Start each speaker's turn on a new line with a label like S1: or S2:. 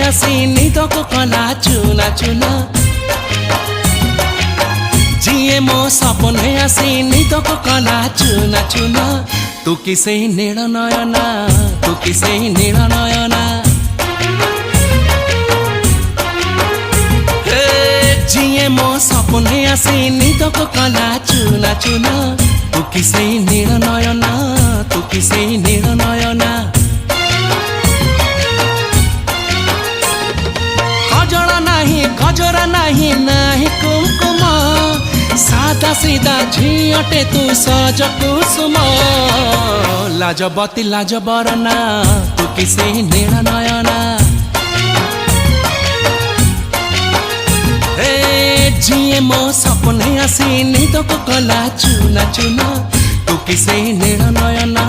S1: आसी निदको कला चुना चुना जिए मो सपने आसी निदको कला चुना चुना तू किसे नील नयना तू किसे नील नयना जिए मो सपने आसी निदको कला चुना चुना तू किसे नील नयना तू किसे नील नयना गजरा नहीं नाही कुमकुम सादा सीधा झियटे तू सज कुसुम लाजबती लाजबरना तू किसे नील नयना जिए मो सपने आसी निदको कला चुना चुना तू किसे नील नयना।